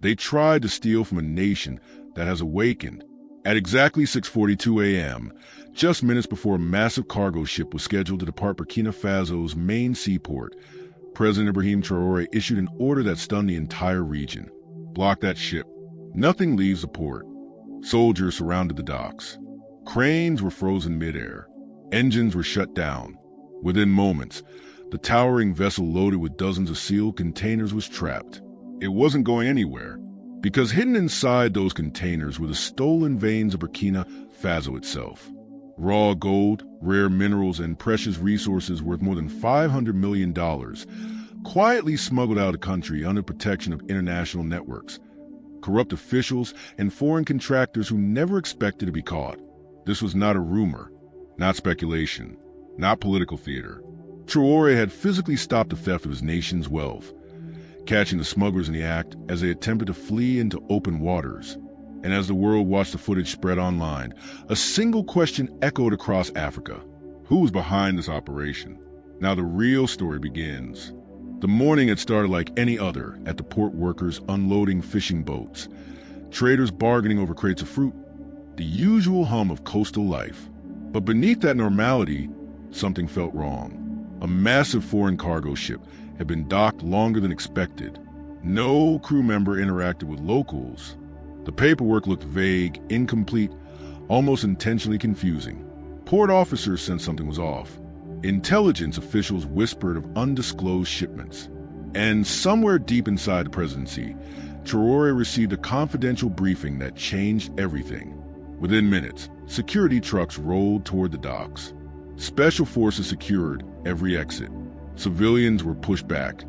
They tried to steal from a nation that has awakened. At exactly 6:42 a.m., just minutes before a massive cargo ship was scheduled to depart Burkina Faso's main seaport, President Ibrahim Traoré issued an order that stunned the entire region. Block that ship. Nothing leaves the port. Soldiers surrounded the docks. Cranes were frozen midair. Engines were shut down. Within moments, the towering vessel loaded with dozens of sealed containers was trapped. It wasn't going anywhere, because hidden inside those containers were the stolen veins of Burkina Faso itself. Raw gold, rare minerals, and precious resources worth more than $500 million, quietly smuggled out of the country under protection of international networks, corrupt officials, and foreign contractors who never expected to be caught. This was not a rumor, not speculation, not political theater. Traoré had physically stopped the theft of his nation's wealth, catching the smugglers in the act as they attempted to flee into open waters. And as the world watched the footage spread online, a single question echoed across Africa. Who was behind this operation? Now the real story begins. The morning had started like any other, at the port workers unloading fishing boats, traders bargaining over crates of fruit, the usual hum of coastal life. But beneath that normality, something felt wrong. A massive foreign cargo ship had been docked longer than expected. No crew member interacted with locals. The paperwork looked vague, incomplete, almost intentionally confusing. Port officers sensed something was off. Intelligence officials whispered of undisclosed shipments. And somewhere deep inside the presidency, Traoré received a confidential briefing that changed everything. Within minutes, security trucks rolled toward the docks. Special forces secured every exit. Civilians were pushed back,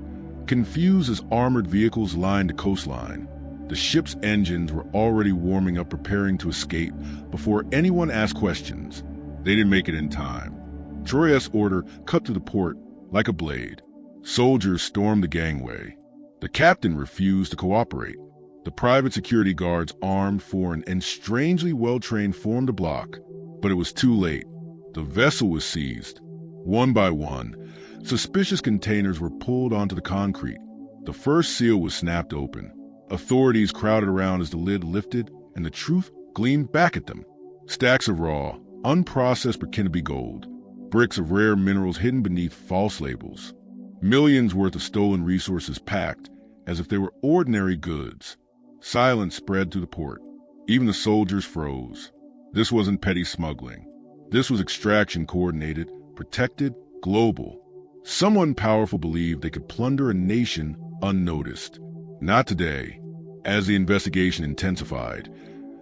confused as armored vehicles lined the coastline. The ship's engines were already warming up, preparing to escape before anyone asked questions. They didn't make it in time. Traoré's order cut through the port like a blade. Soldiers stormed the gangway. The captain refused to cooperate. The private security guards, armed, foreign, and strangely well-trained, formed a block. But it was too late. The vessel was seized. One by one, suspicious containers were pulled onto the concrete. The first seal was snapped open. Authorities crowded around as the lid lifted and the truth gleamed back at them. Stacks of raw, unprocessed Burkina gold, bricks of rare minerals hidden beneath false labels. Millions worth of stolen resources packed as if they were ordinary goods. Silence spread through the port. Even the soldiers froze. This wasn't petty smuggling. This was extraction coordinated, protected, global. Someone powerful believed they could plunder a nation unnoticed. Not today. As the investigation intensified,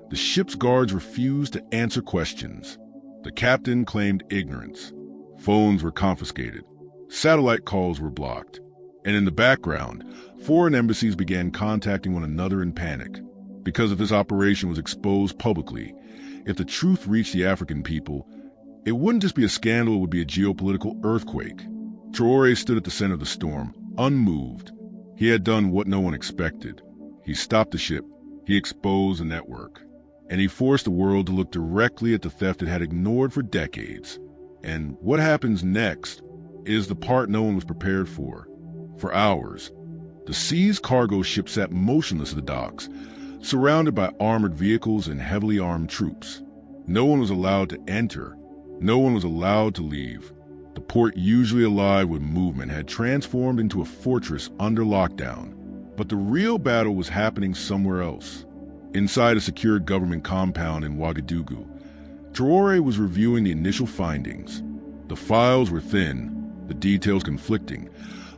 the ship's guards refused to answer questions. The captain claimed ignorance. Phones were confiscated. Satellite calls were blocked. And in the background, foreign embassies began contacting one another in panic. Because if this operation was exposed publicly, if the truth reached the African people, it wouldn't just be a scandal, it would be a geopolitical earthquake. Traoré stood at the center of the storm, unmoved. He had done what no one expected. He stopped the ship, he exposed the network, and he forced the world to look directly at the theft it had ignored for decades. And what happens next is the part no one was prepared for. For hours, the seized cargo ship sat motionless at the docks, surrounded by armored vehicles and heavily armed troops. No one was allowed to enter. No one was allowed to leave. The port, usually alive with movement, had transformed into a fortress under lockdown. But the real battle was happening somewhere else. Inside a secured government compound in Ouagadougou, Traoré was reviewing the initial findings. The files were thin, the details conflicting,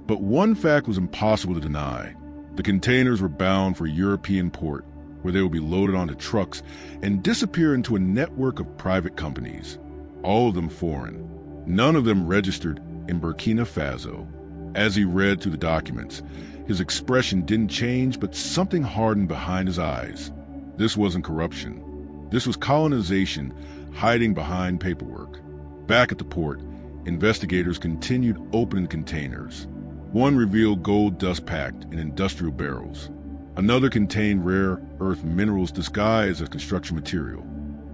but one fact was impossible to deny. The containers were bound for a European port, where they would be loaded onto trucks and disappear into a network of private companies, all of them foreign. None of them registered in Burkina Faso. As he read through the documents, his expression didn't change, but something hardened behind his eyes. This wasn't corruption. This was colonization hiding behind paperwork. Back at the port, investigators continued opening containers. One revealed gold dust packed in industrial barrels. Another contained rare earth minerals disguised as construction material.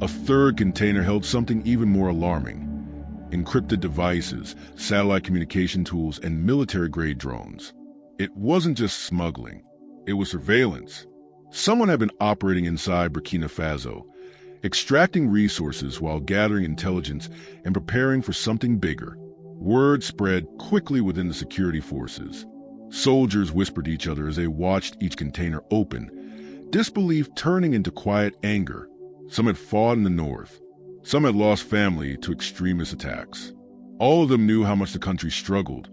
A third container held something even more alarming: encrypted devices, satellite communication tools, and military-grade drones. It wasn't just smuggling. It was surveillance. Someone had been operating inside Burkina Faso, extracting resources while gathering intelligence and preparing for something bigger. Word spread quickly within the security forces. Soldiers whispered to each other as they watched each container open, disbelief turning into quiet anger. Some had fought in the north. Some had lost family to extremist attacks. All of them knew how much the country struggled.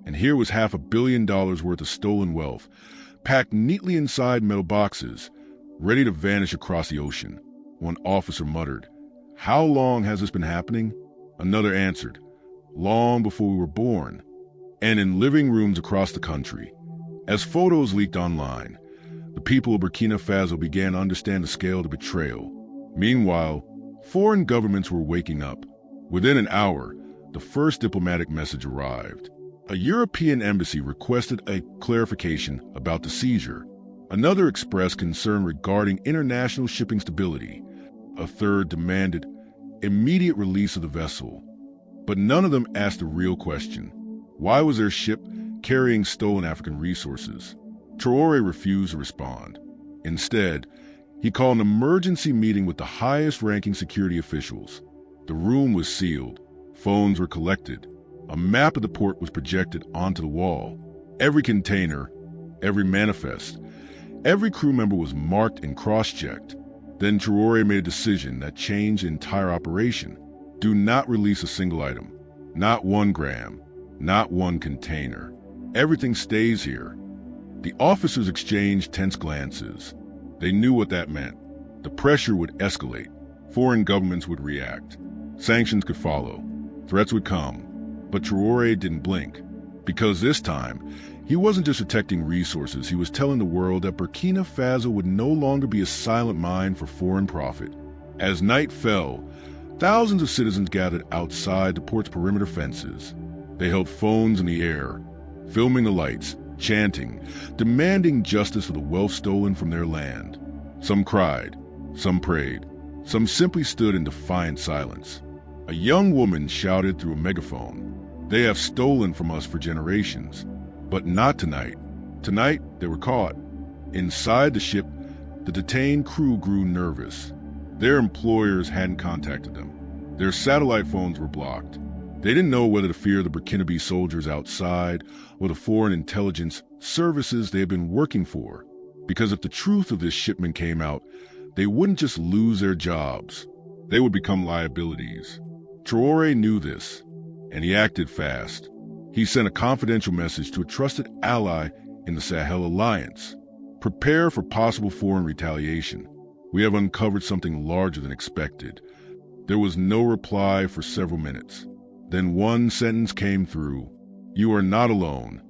And here was $500 million worth of stolen wealth, packed neatly inside metal boxes, ready to vanish across the ocean. One officer muttered, "How long has this been happening?" Another answered, "Long before we were born." And in living rooms across the country, as photos leaked online, the people of Burkina Faso began to understand the scale of the betrayal. Meanwhile, foreign governments were waking up. Within an hour, the first diplomatic message arrived. A European embassy requested a clarification about the seizure. Another expressed concern regarding international shipping stability. A third demanded immediate release of the vessel. But none of them asked the real question. Why was their ship carrying stolen African resources? Traoré refused to respond. Instead, he called an emergency meeting with the highest-ranking security officials. The room was sealed. Phones were collected. A map of the port was projected onto the wall. Every container, every manifest, every crew member was marked and cross-checked. Then Traoré made a decision that changed the entire operation. Do not release a single item. Not 1 gram. Not 1 container. Everything stays here. The officers exchanged tense glances. They knew what that meant. The pressure would escalate. Foreign governments would react. Sanctions could follow. Threats would come. But Traoré didn't blink. Because this time, he wasn't just protecting resources, he was telling the world that Burkina Faso would no longer be a silent mine for foreign profit. As night fell, thousands of citizens gathered outside the port's perimeter fences. They held phones in the air, filming the lights, chanting, demanding justice for the wealth stolen from their land. Some cried, some prayed, some simply stood in defiant silence. A young woman shouted through a megaphone, "They have stolen from us for generations." But not tonight. Tonight, they were caught. Inside the ship, the detained crew grew nervous. Their employers hadn't contacted them. Their satellite phones were blocked. They didn't know whether to fear the Burkinabe soldiers outside or the foreign intelligence services they had been working for. Because if the truth of this shipment came out, they wouldn't just lose their jobs. They would become liabilities. Traoré knew this, and he acted fast. He sent a confidential message to a trusted ally in the Sahel Alliance. Prepare for possible foreign retaliation. We have uncovered something larger than expected. There was no reply for several minutes. Then one sentence came through. You are not alone.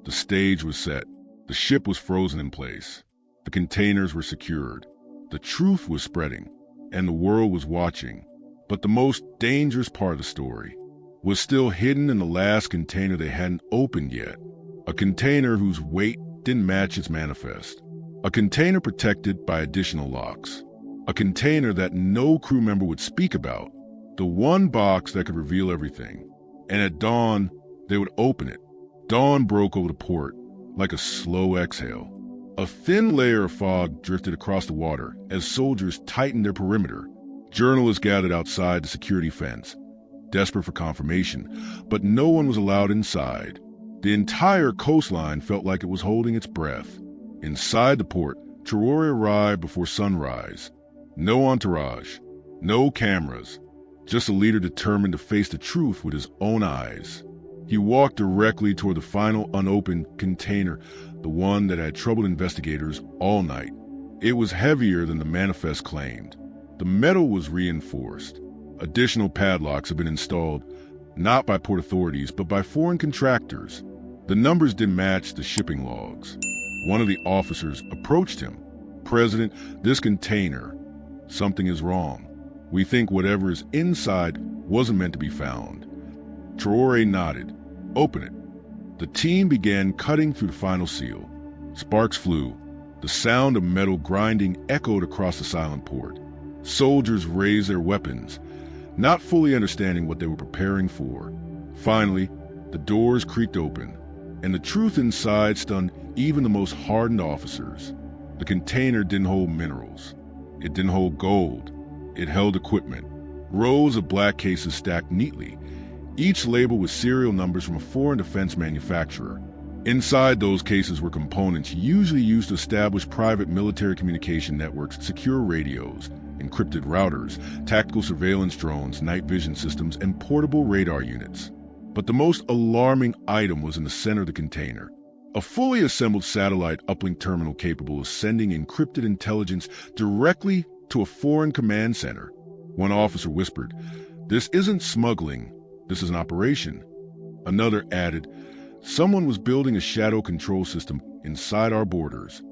The stage was set. The ship was frozen in place. The containers were secured. The truth was spreading, and the world was watching. But the most dangerous part of the story was still hidden in the last container they hadn't opened yet. A container whose weight didn't match its manifest. A container protected by additional locks. A container that no crew member would speak about. The one box that could reveal everything. And at dawn, they would open it. Dawn broke over the port like a slow exhale. A thin layer of fog drifted across the water as soldiers tightened their perimeter. Journalists gathered outside the security fence, desperate for confirmation, but no one was allowed inside. The entire coastline felt like it was holding its breath. Inside the port, Traoré arrived before sunrise. No entourage, no cameras, just a leader determined to face the truth with his own eyes. He walked directly toward the final unopened container, the one that had troubled investigators all night. It was heavier than the manifest claimed. The metal was reinforced. Additional padlocks had been installed, not by port authorities, but by foreign contractors. The numbers didn't match the shipping logs. One of the officers approached him. "President, this container, something is wrong. We think whatever is inside wasn't meant to be found." Traoré nodded. "Open it." The team began cutting through the final seal. Sparks flew. The sound of metal grinding echoed across the silent port. Soldiers raised their weapons, not fully understanding what they were preparing for. Finally, the doors creaked open, and the truth inside stunned even the most hardened officers. The container didn't hold minerals. It didn't hold gold. It held equipment. Rows of black cases stacked neatly, each labeled with serial numbers from a foreign defense manufacturer. Inside those cases were components usually used to establish private military communication networks, secure radios, encrypted routers, tactical surveillance drones, night vision systems, and portable radar units. But the most alarming item was in the center of the container. A fully assembled satellite uplink terminal capable of sending encrypted intelligence directly to a foreign command center. One officer whispered, "This isn't smuggling, this is an operation." Another added, "Someone was building a shadow control system inside our borders."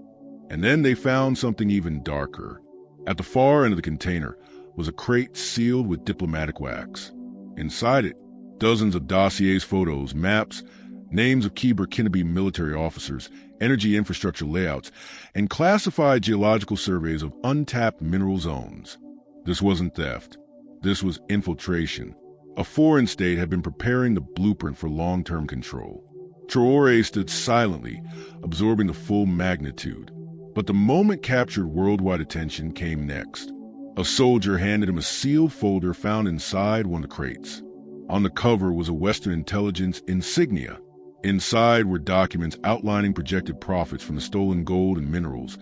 And then they found something even darker. At the far end of the container was a crate sealed with diplomatic wax. Inside it, dozens of dossiers, photos, maps, names of key Burkinabe military officers, energy infrastructure layouts, and classified geological surveys of untapped mineral zones. This wasn't theft. This was infiltration. A foreign state had been preparing the blueprint for long-term control. Traoré stood silently, absorbing the full magnitude. But the moment captured worldwide attention came next. A soldier handed him a sealed folder found inside one of the crates. On the cover was a Western intelligence insignia. Inside were documents outlining projected profits from the stolen gold and minerals,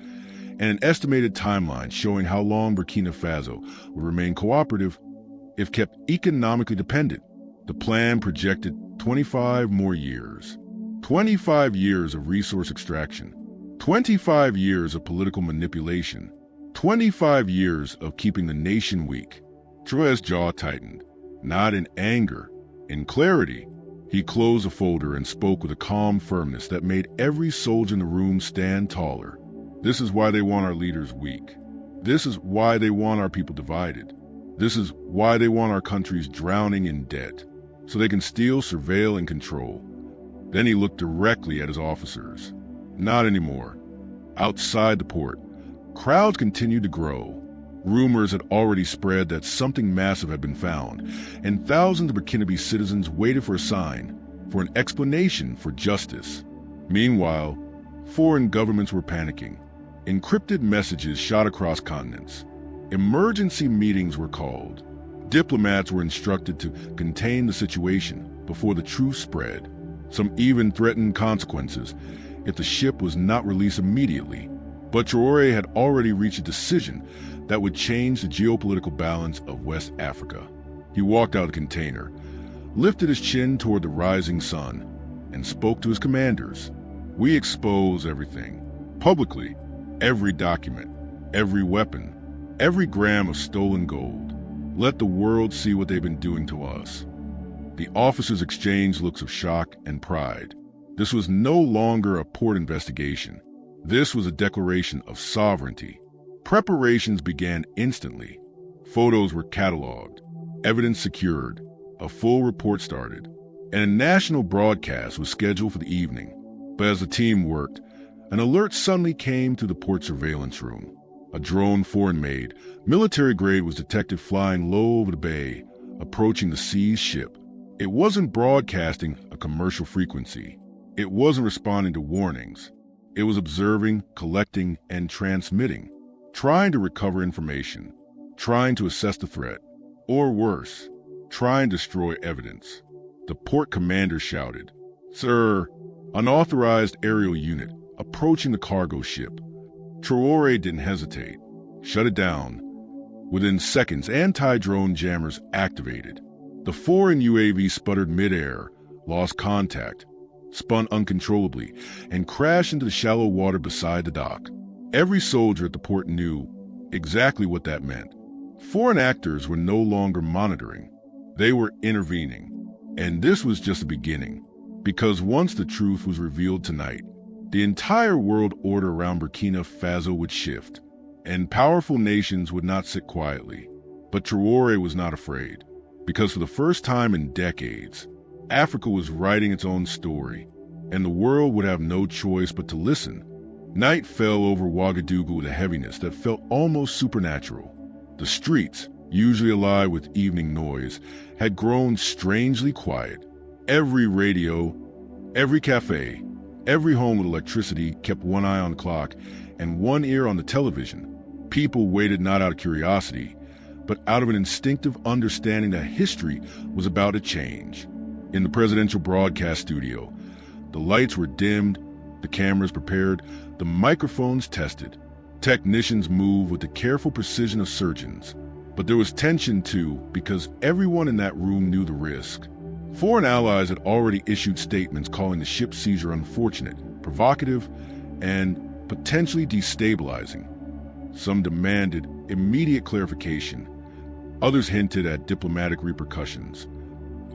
and an estimated timeline showing how long Burkina Faso would remain cooperative if kept economically dependent. The plan projected 25 more years. 25 years of resource extraction. 25 years of political manipulation. 25 years of keeping the nation weak. Traoré's jaw tightened, not in anger, in clarity. He closed the folder and spoke with a calm firmness that made every soldier in the room stand taller. This is why they want our leaders weak. This is why they want our people divided. This is why they want our countries drowning in debt, so they can steal, surveil, and control. Then he looked directly at his officers. Not anymore. Outside the port, crowds continued to grow. Rumors had already spread that something massive had been found, and thousands of Burkinabe citizens waited for a sign, for an explanation, for justice. Meanwhile, foreign governments were panicking. Encrypted messages shot across continents. Emergency meetings were called. Diplomats were instructed to contain the situation before the truth spread. Some even threatened consequences if the ship was not released immediately. But Traoré had already reached a decision that would change the geopolitical balance of West Africa. He walked out of the container, lifted his chin toward the rising sun, and spoke to his commanders. "We expose everything, publicly, every document, every weapon, every gram of stolen gold. Let the world see what they've been doing to us." The officers exchanged looks of shock and pride. This was no longer a port investigation. This was a declaration of sovereignty. Preparations began instantly. Photos were cataloged, evidence secured, a full report started, and a national broadcast was scheduled for the evening. But as the team worked, an alert suddenly came to the port surveillance room. A drone, foreign-made, military-grade, was detected flying low over the bay, approaching the seized ship. It wasn't broadcasting a commercial frequency. It wasn't responding to warnings. It was observing, collecting, and transmitting, trying to recover information, trying to assess the threat, or worse, trying to destroy evidence. The port commander shouted, "Sir, unauthorized aerial unit approaching the cargo ship." Traoré didn't hesitate. Shut it down. Within seconds, anti-drone jammers activated. The foreign UAV sputtered midair, lost contact, spun uncontrollably, and crashed into the shallow water beside the dock. Every soldier at the port knew exactly what that meant. Foreign actors were no longer monitoring. They were intervening. And this was just the beginning. Because once the truth was revealed tonight, the entire world order around Burkina Faso would shift, and powerful nations would not sit quietly. But Traoré was not afraid, because for the first time in decades, Africa was writing its own story, and the world would have no choice but to listen. Night fell over Ouagadougou with a heaviness that felt almost supernatural. The streets, usually alive with evening noise, had grown strangely quiet. Every radio, every cafe, every home with electricity kept one eye on the clock, and one ear on the television. People waited not out of curiosity, but out of an instinctive understanding that history was about to change. In the presidential broadcast studio, the lights were dimmed, the cameras prepared, the microphones tested. Technicians moved with the careful precision of surgeons. But there was tension too, because everyone in that room knew the risk. Foreign allies had already issued statements calling the ship seizure unfortunate, provocative, and potentially destabilizing. Some demanded immediate clarification. Others hinted at diplomatic repercussions.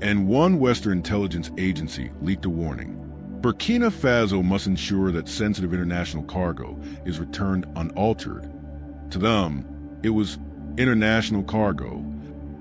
And one Western intelligence agency leaked a warning. Burkina Faso must ensure that sensitive international cargo is returned unaltered. To them, it was international cargo.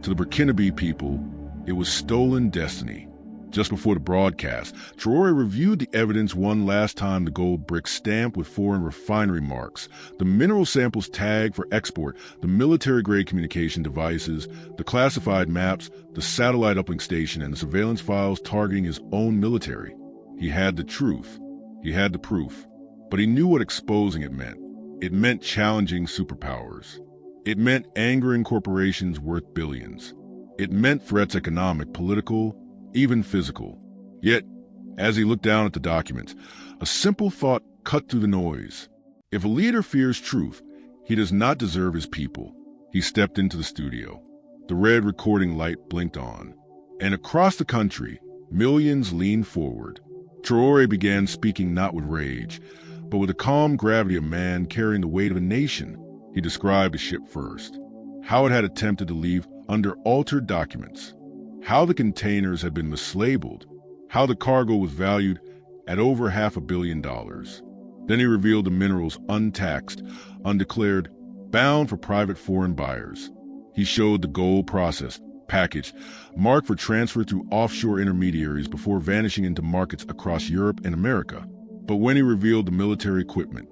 To the Burkinabe people, it was stolen destiny. Just before the broadcast, Traoré reviewed the evidence one last time: the gold brick stamped with foreign refinery marks, the mineral samples tagged for export, the military-grade communication devices, the classified maps, the satellite uplink station, and the surveillance files targeting his own military. He had the truth. He had the proof. But he knew what exposing it meant. It meant challenging superpowers. It meant angering corporations worth billions. It meant threats economic, political, even physical. Yet, as he looked down at the documents, a simple thought cut through the noise. If a leader fears truth, he does not deserve his people. He stepped into the studio. The red recording light blinked on. And across the country, millions leaned forward. Traoré began speaking not with rage, but with the calm gravity of a man carrying the weight of a nation. He described the ship first, how it had attempted to leave under altered documents, how the containers had been mislabeled, how the cargo was valued at over $500 million. Then he revealed the minerals untaxed, undeclared, bound for private foreign buyers. He showed the gold processed, packaged, marked for transfer through offshore intermediaries before vanishing into markets across Europe and America. But when he revealed the military equipment,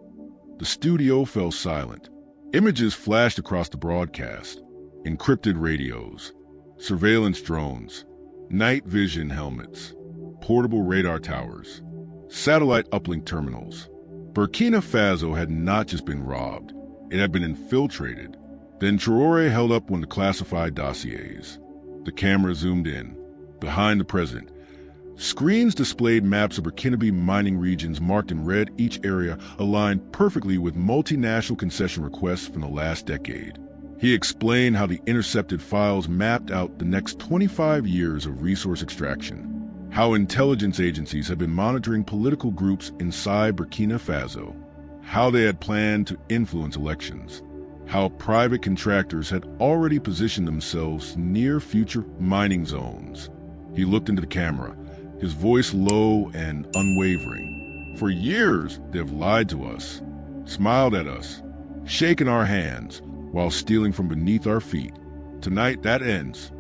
the studio fell silent. Images flashed across the broadcast: encrypted radios, surveillance drones, night vision helmets, portable radar towers, satellite uplink terminals. Burkina Faso had not just been robbed, it had been infiltrated. Then Traoré held up one of the classified dossiers. The camera zoomed in. Behind the president, screens displayed maps of Burkinabe mining regions marked in red, each area aligned perfectly with multinational concession requests from the last decade. He explained how the intercepted files mapped out the next 25 years of resource extraction, how intelligence agencies had been monitoring political groups inside Burkina Faso, how they had planned to influence elections, how private contractors had already positioned themselves near future mining zones. He looked into the camera, his voice low and unwavering. For years, they've lied to us, smiled at us, shaken our hands, while stealing from beneath our feet. Tonight, that ends.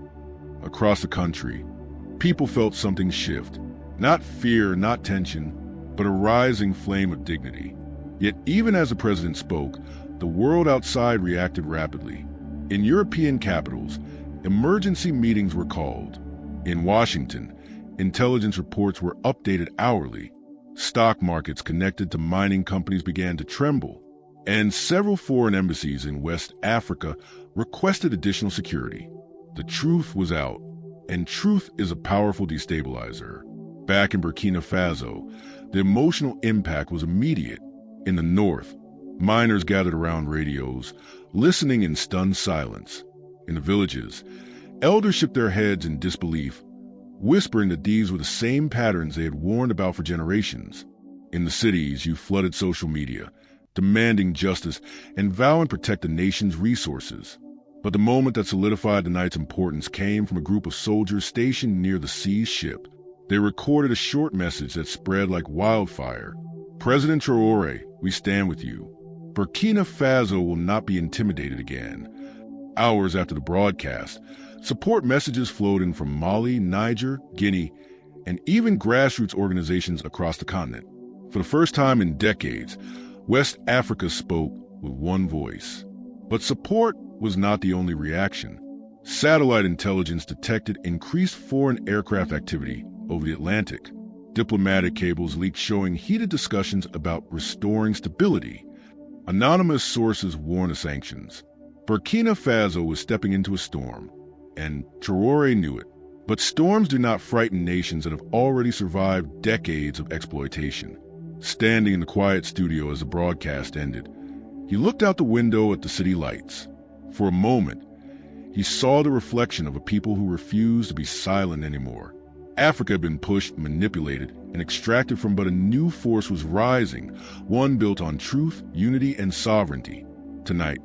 Across the country, people felt something shift. Not fear, not tension, but a rising flame of dignity. Yet even as the president spoke, the world outside reacted rapidly. In European capitals, emergency meetings were called. In Washington, intelligence reports were updated hourly. Stock markets connected to mining companies began to tremble. And several foreign embassies in West Africa requested additional security. The truth was out, and truth is a powerful destabilizer. Back in Burkina Faso, the emotional impact was immediate. In the north, miners gathered around radios, listening in stunned silence. In the villages, elders shook their heads in disbelief, whispering that these were the same patterns they had warned about for generations. In the cities, you flooded social media, demanding justice and vowing to protect the nation's resources. But the moment that solidified the night's importance came from a group of soldiers stationed near the seized ship. They recorded a short message that spread like wildfire. President Traoré, we stand with you. Burkina Faso will not be intimidated again. Hours after the broadcast, support messages flowed in from Mali, Niger, Guinea, and even grassroots organizations across the continent. For the first time in decades, West Africa spoke with one voice. But support was not the only reaction. Satellite intelligence detected increased foreign aircraft activity over the Atlantic. Diplomatic cables leaked showing heated discussions about restoring stability. Anonymous sources warn of sanctions. Burkina Faso was stepping into a storm, and Traoré knew it. But storms do not frighten nations that have already survived decades of exploitation. Standing in the quiet studio as the broadcast ended, he looked out the window at the city lights. For a moment, he saw the reflection of a people who refused to be silent anymore. Africa had been pushed, manipulated, and extracted from, but a new force was rising, one built on truth, unity, and sovereignty. Tonight,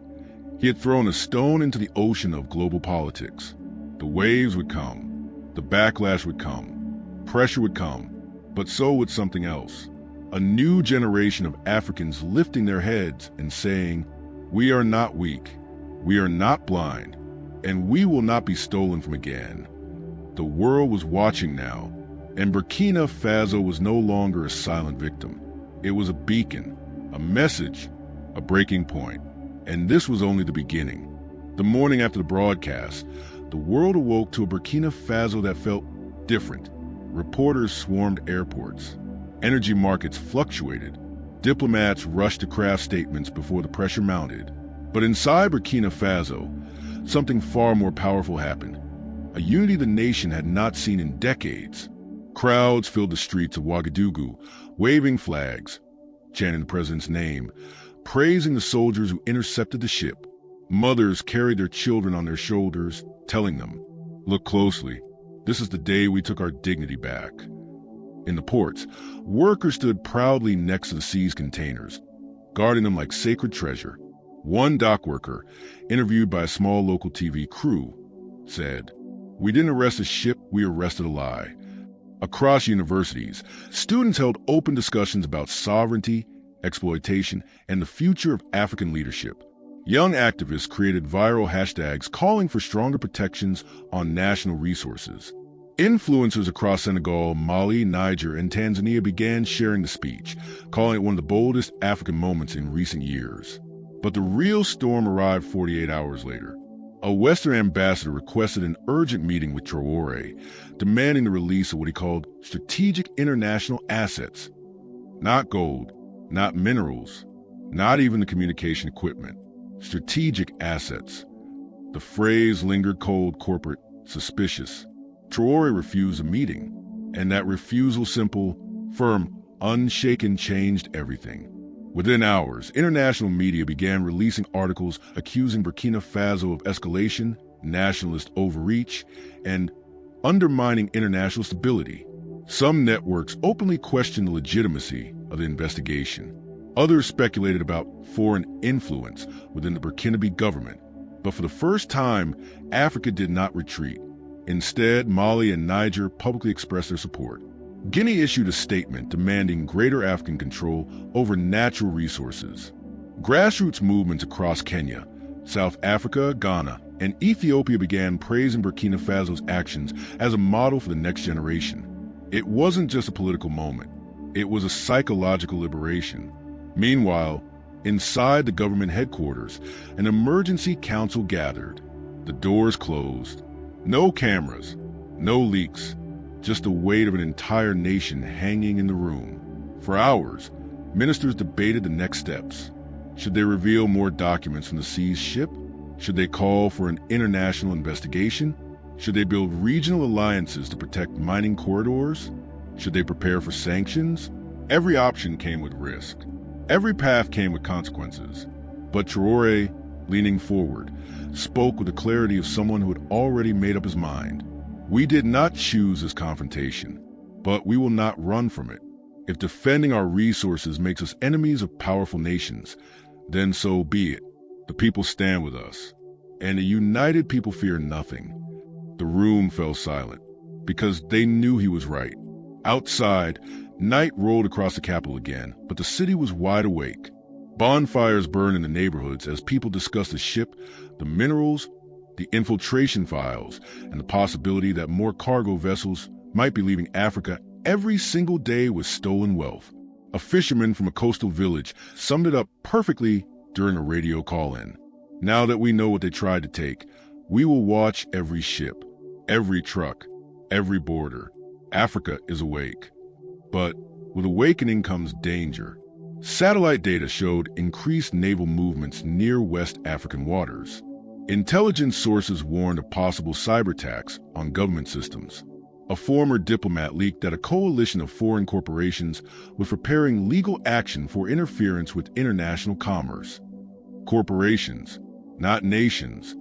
he had thrown a stone into the ocean of global politics. The waves would come, the backlash would come, pressure would come, but so would something else. A new generation of Africans lifting their heads and saying, "We are not weak, we are not blind, and we will not be stolen from again." The world was watching now, and Burkina Faso was no longer a silent victim. It was a beacon, a message, a breaking point. And this was only the beginning. The morning after the broadcast, the world awoke to a Burkina Faso that felt different. Reporters swarmed airports. Energy markets fluctuated. Diplomats rushed to craft statements before the pressure mounted. But inside Burkina Faso, something far more powerful happened. A unity the nation had not seen in decades. Crowds filled the streets of Ouagadougou, waving flags, chanting the president's name, praising the soldiers who intercepted the ship. Mothers carried their children on their shoulders, telling them, "Look closely. This is the day we took our dignity back." In the ports, workers stood proudly next to the seized containers, guarding them like sacred treasure. One dock worker, interviewed by a small local TV crew, said, "We didn't arrest a ship, we arrested a lie." Across universities, students held open discussions about sovereignty, exploitation, and the future of African leadership. Young activists created viral hashtags calling for stronger protections on national resources. Influencers across Senegal, Mali, Niger, and Tanzania began sharing the speech, calling it one of the boldest African moments in recent years. But the real storm arrived 48 hours later. A Western ambassador requested an urgent meeting with Traoré, demanding the release of what he called strategic international assets. Not gold, not minerals, not even the communication equipment. Strategic assets. The phrase lingered cold, corporate, suspicious. Traoré refused a meeting, and that refusal, simple, firm, unshaken, changed everything. Within hours, international media began releasing articles accusing Burkina Faso of escalation, nationalist overreach, and undermining international stability. Some networks openly questioned the legitimacy of the investigation. Others speculated about foreign influence within the Burkinabe government. But for the first time, Africa did not retreat. Instead, Mali and Niger publicly expressed their support. Guinea issued a statement demanding greater African control over natural resources. Grassroots movements across Kenya, South Africa, Ghana, and Ethiopia began praising Burkina Faso's actions as a model for the next generation. It wasn't just a political moment. It was a psychological liberation. Meanwhile, inside the government headquarters, an emergency council gathered. The doors closed. No cameras, no leaks, just the weight of an entire nation hanging in the room. For hours, ministers debated the next steps. Should they reveal more documents from the seized ship? Should they call for an international investigation? Should they build regional alliances to protect mining corridors? Should they prepare for sanctions? Every option came with risk. Every path came with consequences. But Traoré, leaning forward, spoke with the clarity of someone who had already made up his mind. "We did not choose this confrontation, but we will not run from it. If defending our resources makes us enemies of powerful nations, then so be it. The people stand with us, and a united people fear nothing." The room fell silent, because they knew he was right. Outside, night rolled across the capital again, but the city was wide awake. Bonfires burned in the neighborhoods as people discussed the ship, the minerals, the infiltration files, and the possibility that more cargo vessels might be leaving Africa every single day with stolen wealth. A fisherman from a coastal village summed it up perfectly during a radio call-in. "Now that we know what they tried to take, we will watch every ship, every truck, every border. Africa is awake." But with awakening comes danger. Satellite data showed increased naval movements near West African waters. Intelligence sources warned of possible cyber attacks on government systems. A former diplomat leaked that a coalition of foreign corporations was preparing legal action for interference with international commerce. Corporations, not nations.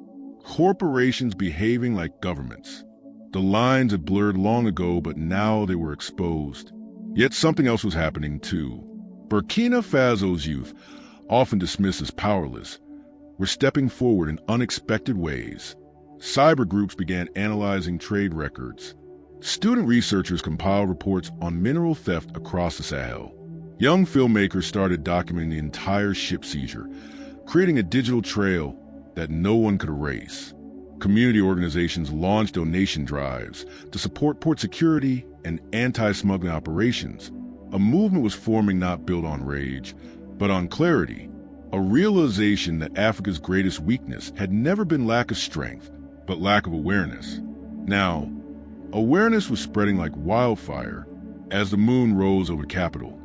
Corporations behaving like governments. The lines had blurred long ago, but now they were exposed. Yet something else was happening too. Burkina Faso's youth, often dismissed as powerless, were stepping forward in unexpected ways. Cyber groups began analyzing trade records. Student researchers compiled reports on mineral theft across the Sahel. Young filmmakers started documenting the entire ship seizure, creating a digital trail that no one could erase. Community organizations launched donation drives to support port security and anti-smuggling operations. A movement was forming not built on rage, but on clarity, a realization that Africa's greatest weakness had never been lack of strength, but lack of awareness. Now, awareness was spreading like wildfire. As the moon rose over the capital,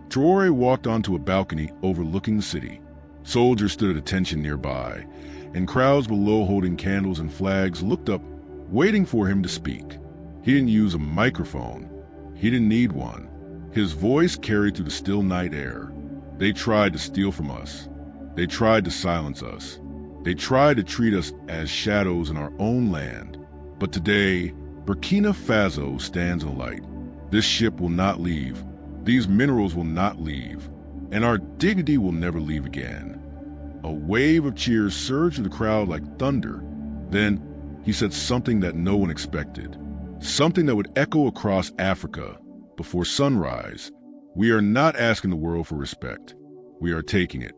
Traoré walked onto a balcony overlooking the city. Soldiers stood at attention nearby, and crowds below holding candles and flags looked up, waiting for him to speak. He didn't use a microphone. He didn't need one. His voice carried through the still night air. They tried to steal from us. They tried to silence us. They tried to treat us as shadows in our own land. But today, Burkina Faso stands in the light. This ship will not leave. These minerals will not leave. And our dignity will never leave again. A wave of cheers surged through the crowd like thunder. Then, he said something that no one expected. Something that would echo across Africa before sunrise. We are not asking the world for respect. We are taking it.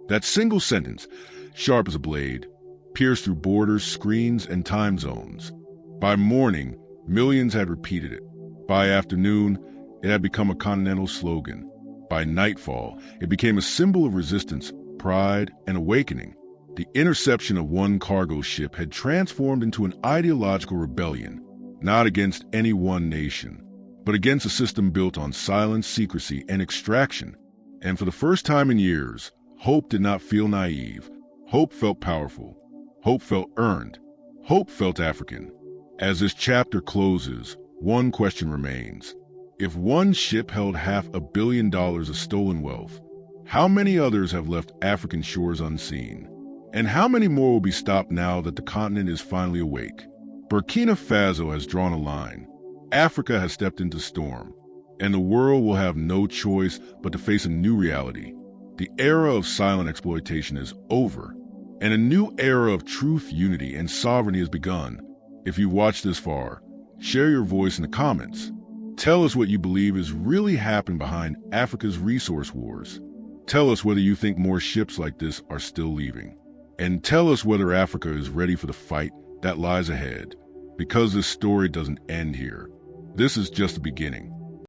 That single sentence, sharp as a blade, pierced through borders, screens, and time zones. By morning, millions had repeated it. By afternoon, it had become a continental slogan. By nightfall, it became a symbol of resistance, pride, and awakening. The interception of one cargo ship had transformed into an ideological rebellion, not against any one nation, but against a system built on silence, secrecy, and extraction. And for the first time in years, hope did not feel naive. Hope felt powerful. Hope felt earned. Hope felt African. As this chapter closes, one question remains. If one ship held $500 million of stolen wealth, how many others have left African shores unseen? And how many more will be stopped now that the continent is finally awake? Burkina Faso has drawn a line. Africa has stepped into storm, and the world will have no choice but to face a new reality. The era of silent exploitation is over, and a new era of truth, unity, and sovereignty has begun. If you've watched this far, share your voice in the comments. Tell us what you believe is really happening behind Africa's resource wars. Tell us whether you think more ships like this are still leaving. And tell us whether Africa is ready for the fight that lies ahead. Because this story doesn't end here. This is just the beginning.